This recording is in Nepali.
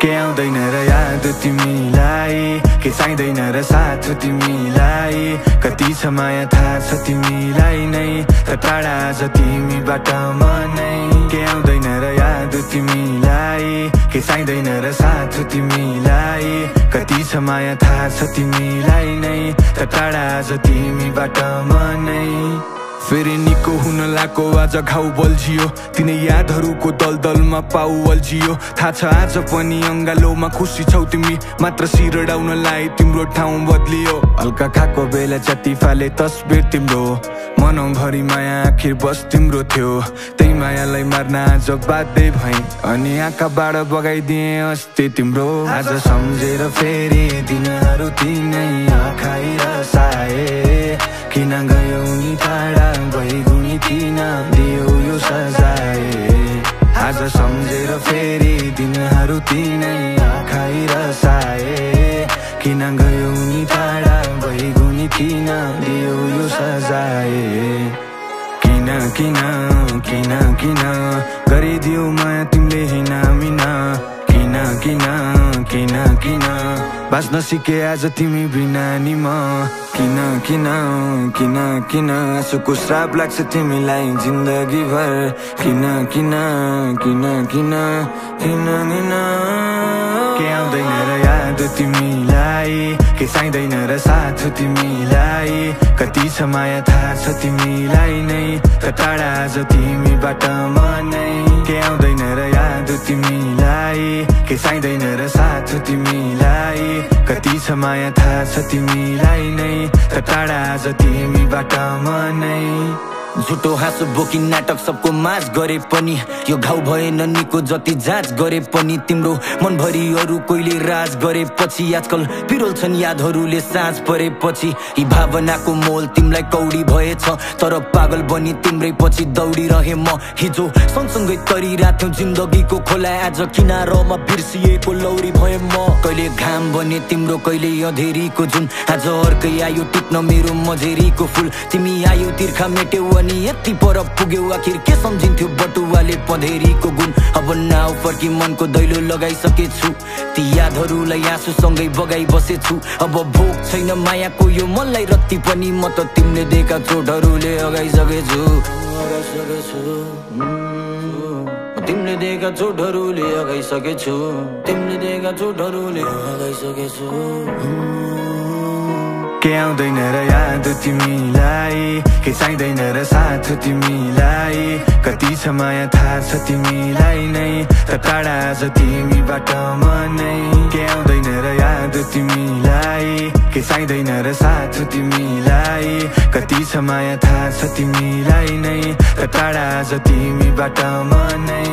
के आउँदैन र याद तिमीलाई, के चाहिँदैन र साथ तिमीलाई। कति छ माया थाहा छ तिमीलाई नै, त टाढा आज तिमीबाट म नै। के आउँदैन र याद तिमीलाई, के चाहिँदैन र साथ तिमीलाई। कति छ माया थाहा छ तिमीलाई नै, त टाढा आज तिमीबाट म नै। फेरि निको हुन लाको आज घाउ बल्झियो, तिनै यादहरूको दलदलमा पाउ अल्झियो। थाहा छ आज पनि अङ्गालोमा खुसी छौ तिमी, मात्र शिर डाउनलाई तिम्रो ठाउँ बदलियो। हल्का खाएको बेला जति फाले तस्बिर तिम्रो, मनभरि माया आखिर बस तिम्रो थियो। त्यही मायालाई मार्न आज बाध्य भएँ, अनि आँखाबाट बगाइदिएँ अस्ति तिम्रो। आज सम्झेर फेरि दिनहरू तिनै आँखाइ रसाए, किन गयौ नि टाढा भइगुनी किन दियौ यो सजाय। आज सम्झेर फेरि दिनहरू तिनै आँखाइ रसाए, किन गयौ नि टाढा भइगुनी किन दियौ यो सजाय। किन किन किन किन गरिदियौ माया तिमीले हिनामिना, किन किन किन किन बाँच्न सिके आज तिमी बिना नि म। किन किन किन किन आँसुको श्राप लाग्छ तिमीलाई जिन्दगी भर। किन किन किन किन किन किन के आउँदैन र याद तिमीलाई, के चाहिँदैन र साथ तिमीलाई। कति छ माया थाहा छ तिमीलाई नै, त टाढा आज तिमीबाट म नै। के आउँदैन र याद तिमीलाई, के चाहिँदैन र साथ तिमीलाई। कति छ माया थाहा छ तिमीलाई नै, त टाढा आज तिमीबाट म नै। झुटो हाँसो बोकी नाटक सबको माझ गरे पनि, यो घाउ भएन निको जति जाँच गरे पनि। तिम्रो मनभरि अरू कोहीले राज गरेपछि, आजकल पिरोल छन् यादहरूले साँझ परेपछि। यी भावनाको मोल तिमीलाई कौडी भएछ, तर पागल बनी तिम्रै पछि दौडिरहे म। हिजो सँगसँगै तरिरहेथ्यौँ जिन्दगीको खोला, आज किनारमा बिर्सिएको लौरी भए म। कहिले घाम बने तिम्रो कहिले अँधेरीको जुन, आज अर्कै आयो टिप्न मेरो मझेरीको फुल। तिमी आयो तिर्खा मेट्यौ अनि यति पर पुग्यौ, आखिर के सम्झिन्थ्यो बटुवाले पँधेरीको गुण। अब नाउ फर्की मनको दैलो लगाइसकेछु, ती यादहरूलाई आँसुसँगै बगाइ बसेछु। अब भोक छैन मायाको यो मनलाई रत्ती पनि, म त तिमीले दिएका चोटहरूले अगाइसकेछु। तिमीले दिएका चोटहरूले अगाइसकेछु, तिमीले दिएका चोटहरूले अगाइसकेछु। के आउँदैन र याद तिमीलाई, के चाहिँदैन र साथ तिमीलाई। कति छ माया थाहा छ तिमीलाई नै, त टाढा आज तिमीबाट म नै। के आउँदैन र याद तिमीलाई, के चाहिँदैन र साथ तिमीलाई। कति छ माया थाहा छ तिमीलाई नै, त टाढा आज तिमीबाट म नै।